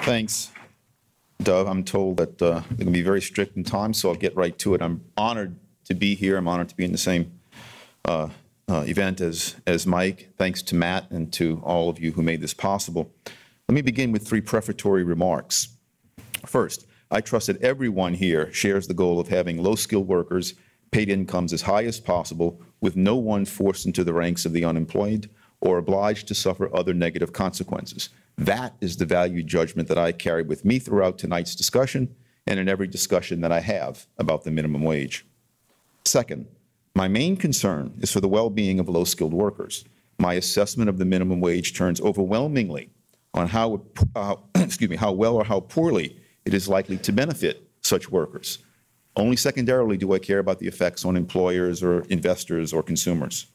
Thanks, Doug. I'm told that they're going to be very strict in time, so I'll get right to it. I'm honored to be here. I'm honored to be in the same event as Mike. Thanks to Matt and to all of you who made this possible. Let me begin with 3 prefatory remarks. First, I trust that everyone here shares the goal of having low-skilled workers paid incomes as high as possible, with no one forced into the ranks of the unemployed or obliged to suffer other negative consequences. That is the value judgment that I carry with me throughout tonight's discussion and in every discussion that I have about the minimum wage. Second, my main concern is for the well-being of low-skilled workers. My assessment of the minimum wage turns overwhelmingly on how well or how poorly it is likely to benefit such workers. Only secondarily do I care about the effects on employers or investors or consumers.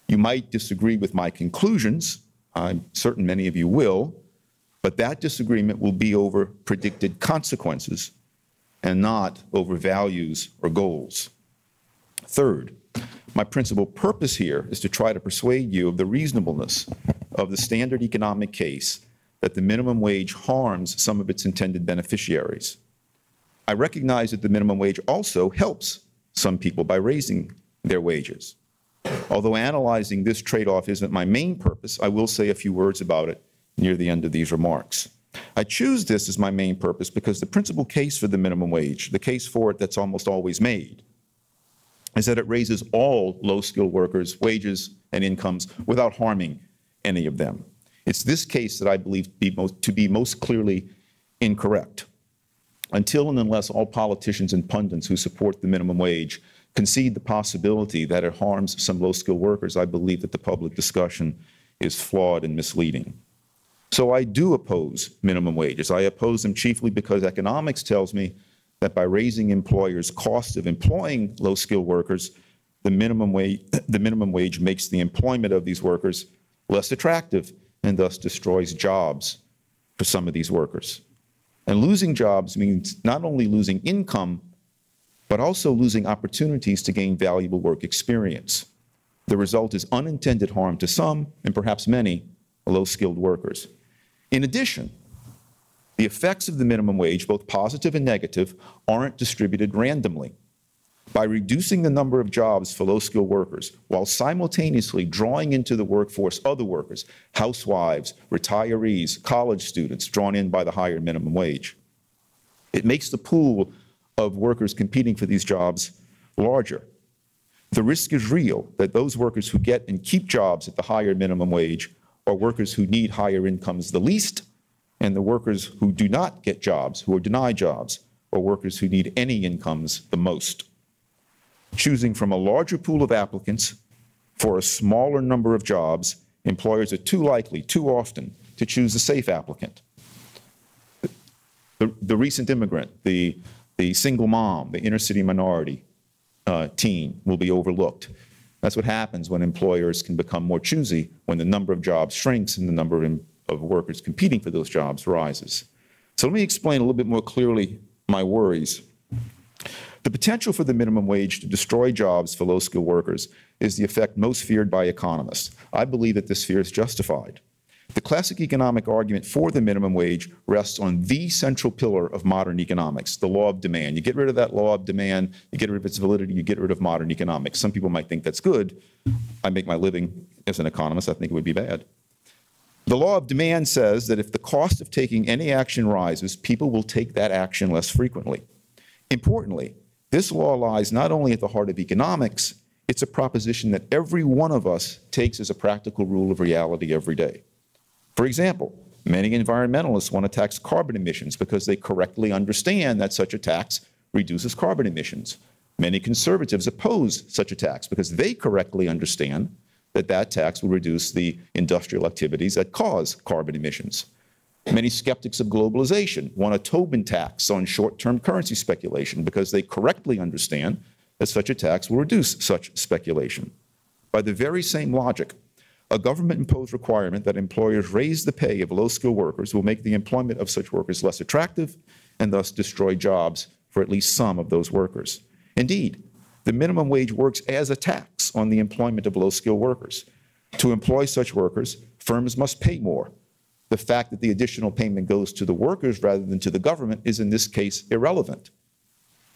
You might disagree with my conclusions. I'm certain many of you will, but that disagreement will be over predicted consequences and not over values or goals. Third, my principal purpose here is to try to persuade you of the reasonableness of the standard economic case that the minimum wage harms some of its intended beneficiaries. I recognize that the minimum wage also helps some people by raising their wages. Although analyzing this trade-off isn't my main purpose, I will say a few words about it near the end of these remarks. I choose this as my main purpose because the principal case for the minimum wage, the case for it that's almost always made, is that it raises all low-skilled workers' wages and incomes without harming any of them. It's this case that I believe to be most clearly incorrect. Until and unless all politicians and pundits who support the minimum wage concede the possibility that it harms some low-skilled workers, I believe that the public discussion is flawed and misleading. So I do oppose minimum wages. I oppose them chiefly because economics tells me that by raising employers' cost of employing low-skilled workers, the minimum wage makes the employment of these workers less attractive and thus destroys jobs for some of these workers. And losing jobs means not only losing income, but also losing opportunities to gain valuable work experience. The result is unintended harm to some, and perhaps many, low-skilled workers. In addition, the effects of the minimum wage, both positive and negative, aren't distributed randomly. By reducing the number of jobs for low-skilled workers, while simultaneously drawing into the workforce other workers, housewives, retirees, college students, drawn in by the higher minimum wage, it makes the pool of workers competing for these jobs larger. The risk is real that those workers who get and keep jobs at the higher minimum wage are workers who need higher incomes the least, and the workers who do not get jobs, who are denied jobs, are workers who need any incomes the most. Choosing from a larger pool of applicants for a smaller number of jobs, employers are too likely, too often, to choose the safe applicant. The recent immigrant, the single mom, the inner city minority teen will be overlooked. That's what happens when employers can become more choosy, when the number of jobs shrinks and the number of workers competing for those jobs rises. So let me explain a little bit more clearly my worries. The potential for the minimum wage to destroy jobs for low-skilled workers is the effect most feared by economists. I believe that this fear is justified. The classic economic argument for the minimum wage rests on the central pillar of modern economics, the law of demand. You get rid of that law of demand, you get rid of its validity, you get rid of modern economics. Some people might think that's good. I make my living as an economist. I think it would be bad. The law of demand says that if the cost of taking any action rises, people will take that action less frequently. Importantly, this law lies not only at the heart of economics, it's a proposition that every one of us takes as a practical rule of reality every day. For example, many environmentalists want to tax carbon emissions because they correctly understand that such a tax reduces carbon emissions. Many conservatives oppose such a tax because they correctly understand that that tax will reduce the industrial activities that cause carbon emissions. Many skeptics of globalization want a Tobin tax on short-term currency speculation because they correctly understand that such a tax will reduce such speculation. By the very same logic, a government-imposed requirement that employers raise the pay of low-skilled workers will make the employment of such workers less attractive and thus destroy jobs for at least some of those workers. Indeed, the minimum wage works as a tax on the employment of low-skilled workers. To employ such workers, firms must pay more. The fact that the additional payment goes to the workers rather than to the government is in this case irrelevant.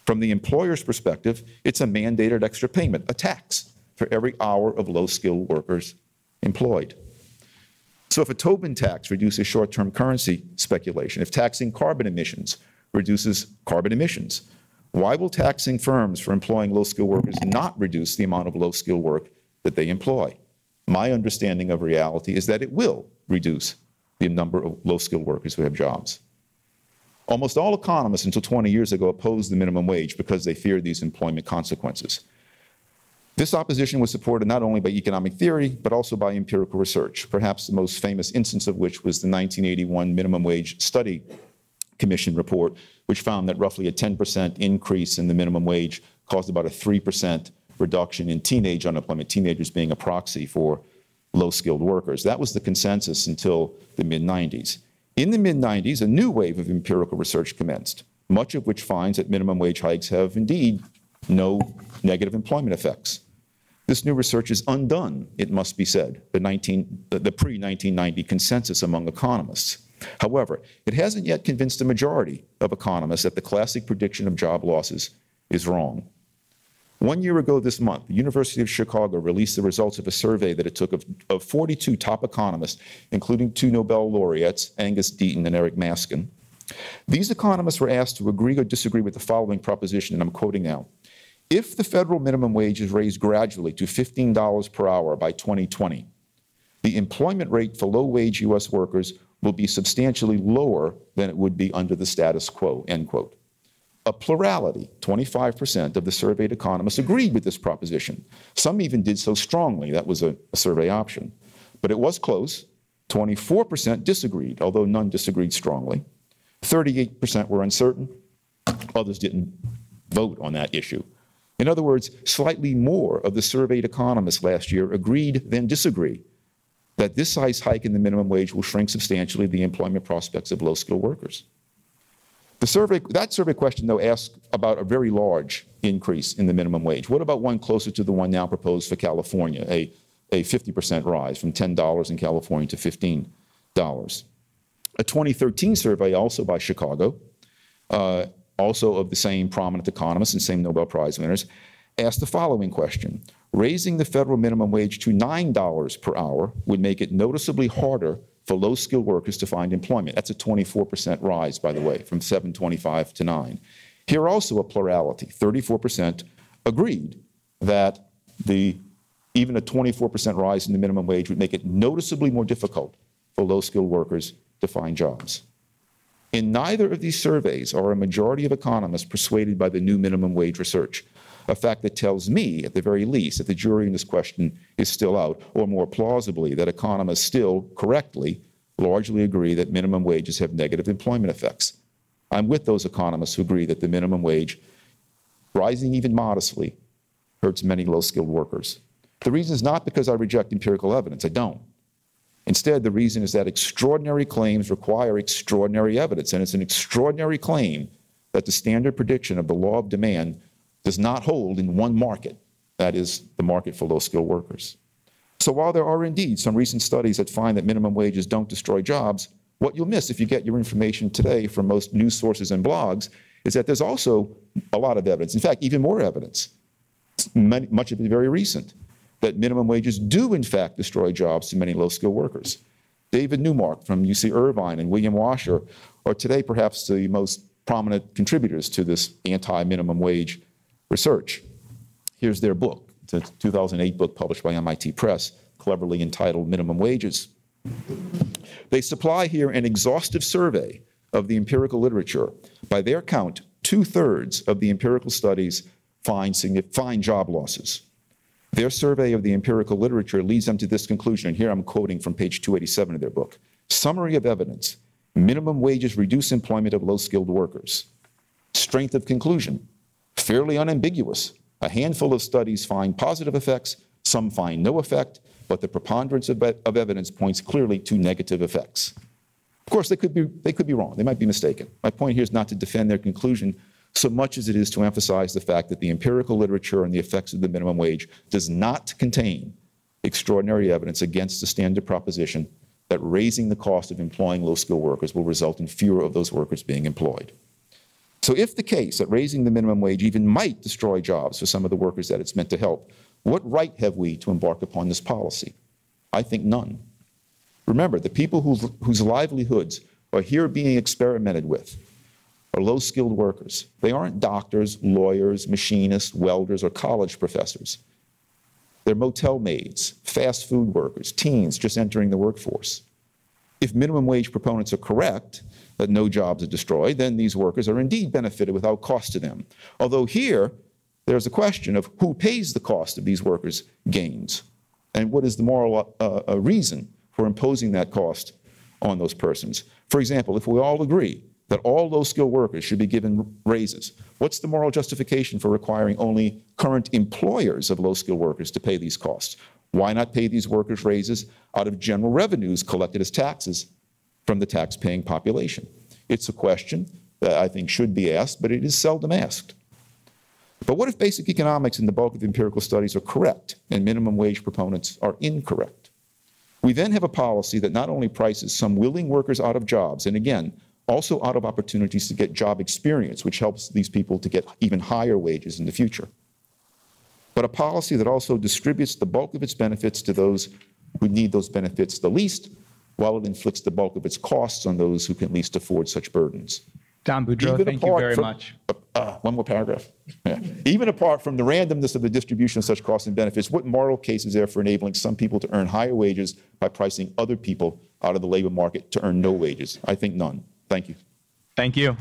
From the employer's perspective, it's a mandated extra payment, a tax, for every hour of low-skilled workers employed. So if a Tobin tax reduces short-term currency speculation, if taxing carbon emissions reduces carbon emissions, why will taxing firms for employing low-skilled workers not reduce the amount of low-skilled work that they employ? My understanding of reality is that it will reduce the number of low-skilled workers who have jobs. Almost all economists until 20 years ago opposed the minimum wage because they feared these employment consequences. This opposition was supported not only by economic theory, but also by empirical research, perhaps the most famous instance of which was the 1981 Minimum Wage Study Commission report, which found that roughly a 10% increase in the minimum wage caused about a 3% reduction in teenage unemployment, teenagers being a proxy for low-skilled workers. That was the consensus until the mid-90s. In the mid-90s, a new wave of empirical research commenced, much of which finds that minimum wage hikes have indeed no negative employment effects. This new research is undone, it must be said, the pre-1990 consensus among economists. However, it hasn't yet convinced the majority of economists that the classic prediction of job losses is wrong. 1 year ago this month, the University of Chicago released the results of a survey that it took of 42 top economists, including 2 Nobel laureates, Angus Deaton and Eric Maskin. These economists were asked to agree or disagree with the following proposition, and I'm quoting now. If the federal minimum wage is raised gradually to $15 per hour by 2020, the employment rate for low-wage U.S. workers will be substantially lower than it would be under the status quo, end quote. A plurality, 25% of the surveyed economists agreed with this proposition. Some even did so strongly. That was a survey option. But it was close. 24% disagreed, although none disagreed strongly. 38% were uncertain. Others didn't vote on that issue. In other words, slightly more of the surveyed economists last year agreed than disagreed that this size hike in the minimum wage will shrink substantially the employment prospects of low-skilled workers. That survey question, though, asked about a very large increase in the minimum wage. What about one closer to the one now proposed for California, a 50% rise from $10 in California to $15? A 2013 survey, also by Chicago, also of the same prominent economists and same Nobel Prize winners, asked the following question. Raising the federal minimum wage to $9 per hour would make it noticeably harder for low-skilled workers to find employment. That's a 24% rise, by the way, from $7.25 to $9. Here also a plurality, 34% agreed that even a 24% rise in the minimum wage would make it noticeably more difficult for low-skilled workers to find jobs. In neither of these surveys are a majority of economists persuaded by the new minimum wage research, a fact that tells me, at the very least, that the jury in this question is still out, or more plausibly, that economists still, correctly, largely agree that minimum wages have negative employment effects. I'm with those economists who agree that the minimum wage, rising even modestly, hurts many low-skilled workers. The reason is not because I reject empirical evidence. I don't. Instead, the reason is that extraordinary claims require extraordinary evidence, and it's an extraordinary claim that the standard prediction of the law of demand does not hold in one market, that is, the market for low-skilled workers. So while there are indeed some recent studies that find that minimum wages don't destroy jobs, what you'll miss if you get your information today from most news sources and blogs is that there's also a lot of evidence, in fact, even more evidence, much of it very recent, that minimum wages do in fact destroy jobs to many low-skilled workers. David Newmark from UC Irvine and William Washer are today perhaps the most prominent contributors to this anti-minimum wage research. Here's their book. It's a 2008 book published by MIT Press, cleverly entitled Minimum Wages. They supply here an exhaustive survey of the empirical literature. By their count, 2/3 of the empirical studies find job losses. Their survey of the empirical literature leads them to this conclusion, and here I'm quoting from page 287 of their book. Summary of evidence. Minimum wages reduce employment of low-skilled workers. Strength of conclusion. Fairly unambiguous. A handful of studies find positive effects, some find no effect, but the preponderance of evidence points clearly to negative effects. Of course, they could be wrong. They might be mistaken. My point here is not to defend their conclusion so much as it is to emphasize the fact that the empirical literature on the effects of the minimum wage does not contain extraordinary evidence against the standard proposition that raising the cost of employing low-skilled workers will result in fewer of those workers being employed. So if the case that raising the minimum wage even might destroy jobs for some of the workers that it's meant to help, what right have we to embark upon this policy? I think none. Remember, the people whose livelihoods are here being experimented with are low-skilled workers. They aren't doctors, lawyers, machinists, welders, or college professors. They're motel maids, fast food workers, teens just entering the workforce. If minimum wage proponents are correct that no jobs are destroyed, then these workers are indeed benefited without cost to them. Although here, there's a question of who pays the cost of these workers' gains, and what is the moral reason for imposing that cost on those persons. For example, if we all agree that all low-skilled workers should be given raises, what's the moral justification for requiring only current employers of low-skilled workers to pay these costs? Why not pay these workers raises out of general revenues collected as taxes from the tax-paying population? It's a question that I think should be asked, but it is seldom asked. But what if basic economics and the bulk of empirical studies are correct and minimum wage proponents are incorrect? We then have a policy that not only prices some willing workers out of jobs, and again, also out of opportunities to get job experience, which helps these people to get even higher wages in the future, but a policy that also distributes the bulk of its benefits to those who need those benefits the least, while it inflicts the bulk of its costs on those who can least afford such burdens. Don Boudreaux, thank you very much. One more paragraph. Yeah. Even apart from the randomness of the distribution of such costs and benefits, what moral case is there for enabling some people to earn higher wages by pricing other people out of the labor market to earn no wages? I think none. Thank you. Thank you.